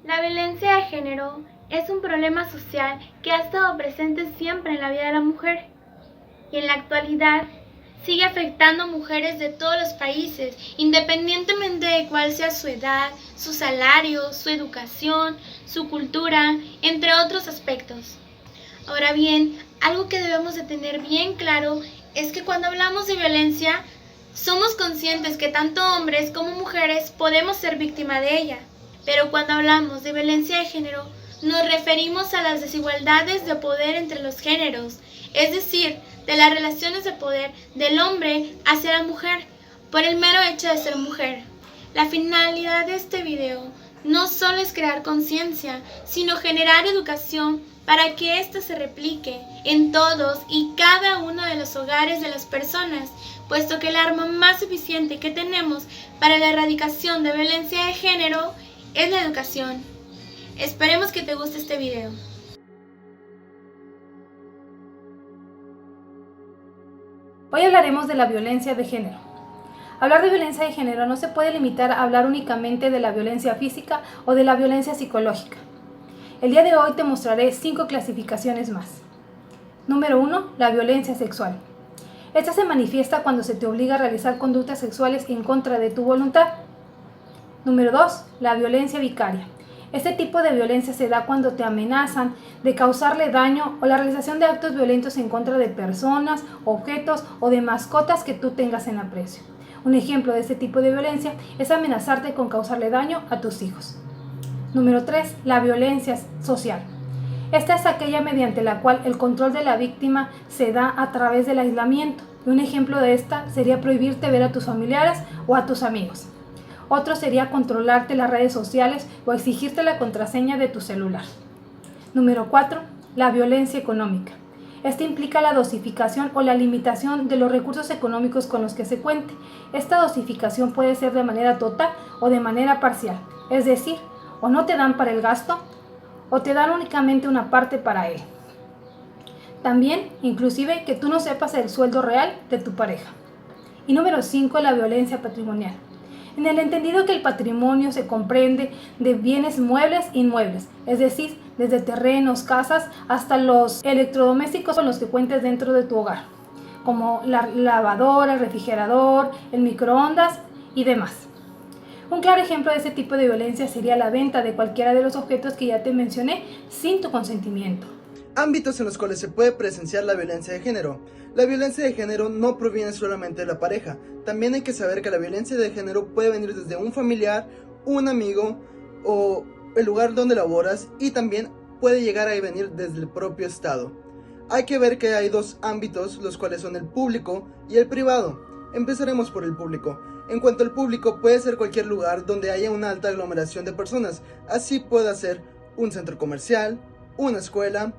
La violencia de género es un problema social que ha estado presente siempre en la vida de la mujer y en la actualidad sigue afectando a mujeres de todos los países, independientemente de cuál sea su edad, su salario, su educación, su cultura, entre otros aspectos. Ahora bien, algo que debemos de tener bien claro es que cuando hablamos de violencia, somos conscientes que tanto hombres como mujeres podemos ser víctima de ella. Pero cuando hablamos de violencia de género, nos referimos a las desigualdades de poder entre los géneros, es decir, de las relaciones de poder del hombre hacia la mujer, por el mero hecho de ser mujer. La finalidad de este video no solo es crear conciencia, sino generar educación para que ésta se replique en todos y cada uno de los hogares de las personas, puesto que el arma más eficiente que tenemos para la erradicación de violencia de género es la educación. Esperemos que te guste este video. Hoy hablaremos de la violencia de género. Hablar de violencia de género no se puede limitar a hablar únicamente de la violencia física o de la violencia psicológica. El día de hoy te mostraré 5 clasificaciones más. Número 1. La violencia sexual. Esta se manifiesta cuando se te obliga a realizar conductas sexuales en contra de tu voluntad. Número 2. La violencia vicaria. Este tipo de violencia se da cuando te amenazan de causarle daño o la realización de actos violentos en contra de personas, objetos o de mascotas que tú tengas en aprecio. Un ejemplo de este tipo de violencia es amenazarte con causarle daño a tus hijos. Número 3. La violencia social. Esta es aquella mediante la cual el control de la víctima se da a través del aislamiento. Un ejemplo de esta sería prohibirte ver a tus familiares o a tus amigos. Otro sería controlarte las redes sociales o exigirte la contraseña de tu celular. Número 4. La violencia económica. Esta implica la dosificación o la limitación de los recursos económicos con los que se cuente. Esta dosificación puede ser de manera total o de manera parcial, es decir, o no te dan para el gasto o te dan únicamente una parte para él. También, inclusive, que tú no sepas el sueldo real de tu pareja. Y número 5, la violencia patrimonial. En el entendido que el patrimonio se comprende de bienes muebles e inmuebles, es decir, desde terrenos, casas, hasta los electrodomésticos con los que cuentes dentro de tu hogar, como la lavadora, el refrigerador, el microondas y demás. Un claro ejemplo de este tipo de violencia sería la venta de cualquiera de los objetos que ya te mencioné sin tu consentimiento. Ámbitos en los cuales se puede presenciar la violencia de género. La violencia de género no proviene solamente de la pareja. También hay que saber que la violencia de género puede venir desde un familiar, un amigo o el lugar donde laboras, y también puede llegar a venir desde el propio Estado. Hay que ver que hay 2 ámbitos, los cuales son el público y el privado. Empezaremos por el público. En cuanto al público, puede ser cualquier lugar donde haya una alta aglomeración de personas. Así puede ser un centro comercial, una escuela,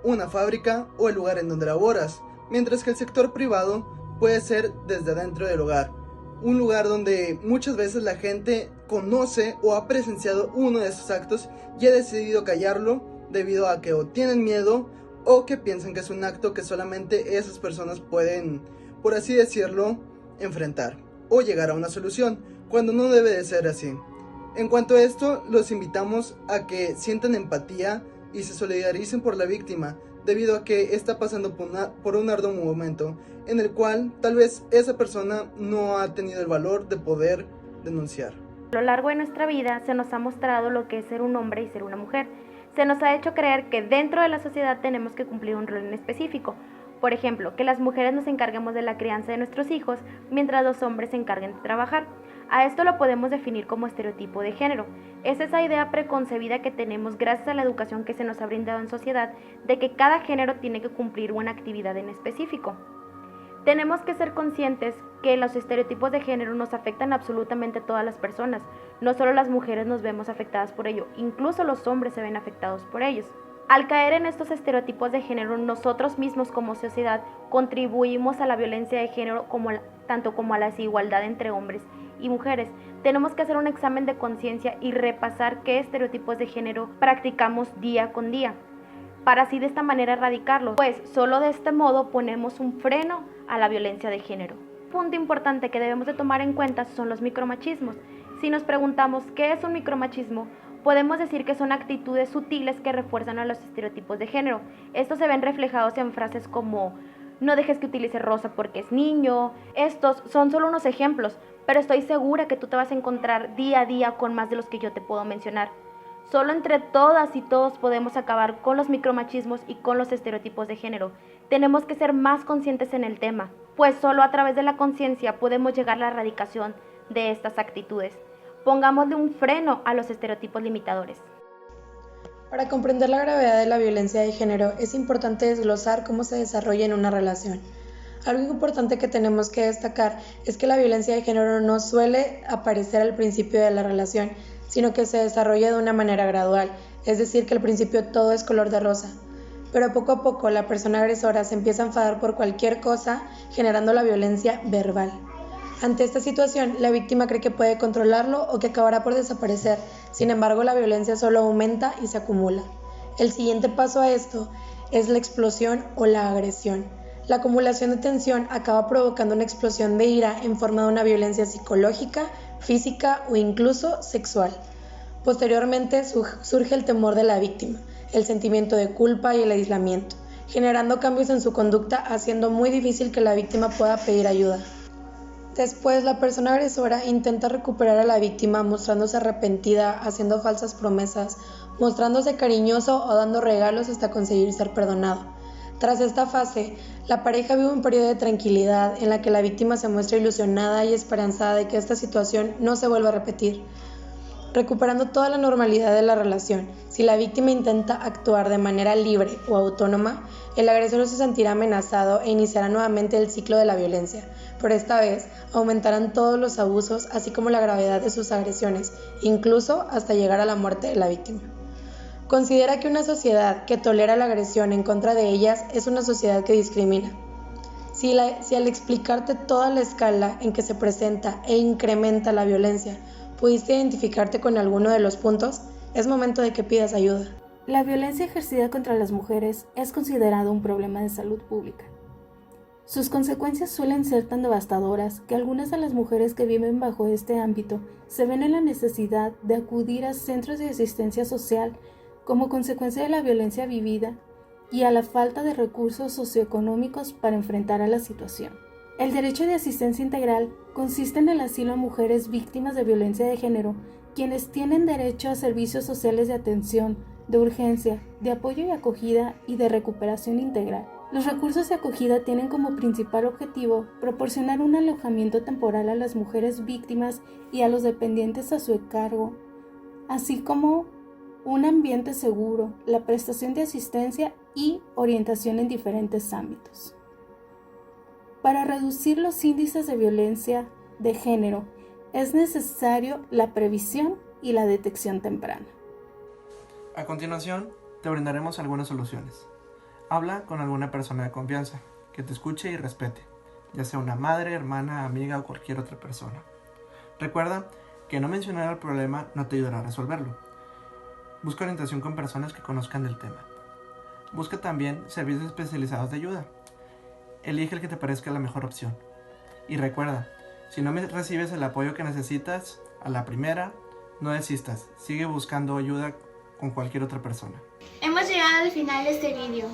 una fábrica o el lugar en donde laboras, mientras que el sector privado puede ser desde adentro del hogar, un lugar donde muchas veces la gente conoce o ha presenciado uno de esos actos y ha decidido callarlo debido a que o tienen miedo o que piensan que es un acto que solamente esas personas pueden, por así decirlo, enfrentar o llegar a una solución, cuando no debe de ser así. En cuanto a esto, los invitamos a que sientan empatía y se solidaricen por la víctima, debido a que está pasando por un arduo momento en el cual tal vez esa persona no ha tenido el valor de poder denunciar. A lo largo de nuestra vida se nos ha mostrado lo que es ser un hombre y ser una mujer. Se nos ha hecho creer que dentro de la sociedad tenemos que cumplir un rol en específico. Por ejemplo, que las mujeres nos encarguemos de la crianza de nuestros hijos, mientras los hombres se encarguen de trabajar. A esto lo podemos definir como estereotipo de género. Es esa idea preconcebida que tenemos gracias a la educación que se nos ha brindado en sociedad de que cada género tiene que cumplir una actividad en específico. Tenemos que ser conscientes que los estereotipos de género nos afectan absolutamente a todas las personas. No solo las mujeres nos vemos afectadas por ello, incluso los hombres se ven afectados por ellos. Al caer en estos estereotipos de género, nosotros mismos como sociedad contribuimos a la violencia de género tanto como a la desigualdad entre hombres y mujeres. Tenemos que hacer un examen de conciencia y repasar qué estereotipos de género practicamos día con día, para así de esta manera erradicarlos, pues solo de este modo ponemos un freno a la violencia de género. Un punto importante que debemos de tomar en cuenta son los micromachismos. Si nos preguntamos qué es un micromachismo, Podemos decir que son actitudes sutiles que refuerzan a los estereotipos de género. Estos se ven reflejados en frases como no dejes que utilice rosa porque es niño. Estos son solo unos ejemplos, pero estoy segura que tú te vas a encontrar día a día con más de los que yo te puedo mencionar. Solo entre todas y todos podemos acabar con los micromachismos y con los estereotipos de género. Tenemos que ser más conscientes en el tema, pues solo a través de la conciencia podemos llegar a la erradicación de estas actitudes. Pongámosle un freno a los estereotipos limitadores. Para comprender la gravedad de la violencia de género es importante desglosar cómo se desarrolla en una relación. Algo importante que tenemos que destacar es que la violencia de género no suele aparecer al principio de la relación, sino que se desarrolla de una manera gradual, es decir, que al principio todo es color de rosa. Pero poco a poco la persona agresora se empieza a enfadar por cualquier cosa, generando la violencia verbal. Ante esta situación, la víctima cree que puede controlarlo o que acabará por desaparecer. Sin embargo, la violencia solo aumenta y se acumula. El siguiente paso a esto es la explosión o la agresión. La acumulación de tensión acaba provocando una explosión de ira en forma de una violencia psicológica, física o incluso sexual. Posteriormente surge el temor de la víctima, el sentimiento de culpa y el aislamiento, generando cambios en su conducta, haciendo muy difícil que la víctima pueda pedir ayuda. Después, la persona agresora intenta recuperar a la víctima mostrándose arrepentida, haciendo falsas promesas, mostrándose cariñoso o dando regalos hasta conseguir ser perdonado. Tras esta fase, la pareja vive un periodo de tranquilidad en la que la víctima se muestra ilusionada y esperanzada de que esta situación no se vuelva a repetir, recuperando toda la normalidad de la relación. Si la víctima intenta actuar de manera libre o autónoma, el agresor se sentirá amenazado e iniciará nuevamente el ciclo de la violencia, pero esta vez aumentarán todos los abusos, así como la gravedad de sus agresiones, incluso hasta llegar a la muerte de la víctima. Considera que una sociedad que tolera la agresión en contra de ellas es una sociedad que discrimina. Si al explicarte toda la escala en que se presenta e incrementa la violencia, pudiste identificarte con alguno de los puntos, es momento de que pidas ayuda. La violencia ejercida contra las mujeres es considerado un problema de salud pública. Sus consecuencias suelen ser tan devastadoras que algunas de las mujeres que viven bajo este ámbito se ven en la necesidad de acudir a centros de asistencia social como consecuencia de la violencia vivida y a la falta de recursos socioeconómicos para enfrentar a la situación. El derecho de asistencia integral consiste en el asilo a mujeres víctimas de violencia de género, quienes tienen derecho a servicios sociales de atención, de urgencia, de apoyo y acogida y de recuperación integral. Los recursos de acogida tienen como principal objetivo proporcionar un alojamiento temporal a las mujeres víctimas y a los dependientes a su cargo, así como un ambiente seguro, la prestación de asistencia y orientación en diferentes ámbitos. Para reducir los índices de violencia de género, es necesario la previsión y la detección temprana. A continuación, te brindaremos algunas soluciones. Habla con alguna persona de confianza, que te escuche y respete, ya sea una madre, hermana, amiga o cualquier otra persona. Recuerda que no mencionar el problema no te ayudará a resolverlo. Busca orientación con personas que conozcan del tema. Busca también servicios especializados de ayuda. Elige el que te parezca la mejor opción. Y recuerda, si no recibes el apoyo que necesitas a la primera, no desistas. Sigue buscando ayuda con cualquier otra persona. Hemos llegado al final de este vídeo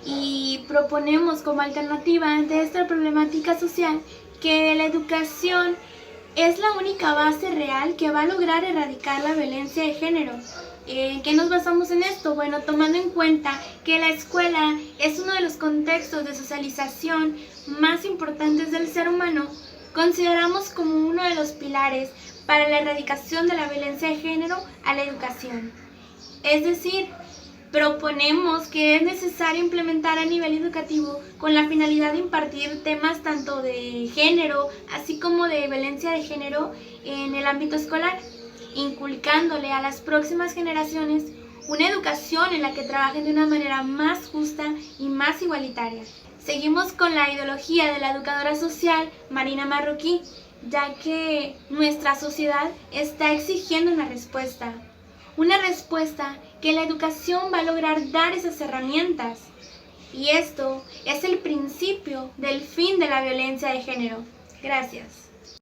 y proponemos como alternativa ante esta problemática social que la educación es la única base real que va a lograr erradicar la violencia de género. ¿En qué nos basamos en esto? Bueno, tomando en cuenta que la escuela es uno de los contextos de socialización más importantes del ser humano, consideramos como uno de los pilares para la erradicación de la violencia de género a la educación. Es decir, proponemos que es necesario implementar a nivel educativo con la finalidad de impartir temas tanto de género, así como de violencia de género en el ámbito escolar, inculcándole a las próximas generaciones una educación en la que trabajen de una manera más justa y más igualitaria. Seguimos con la ideología de la educadora social Marina Marroquí, ya que nuestra sociedad está exigiendo una respuesta que la educación va a lograr dar esas herramientas. Y esto es el principio del fin de la violencia de género. Gracias.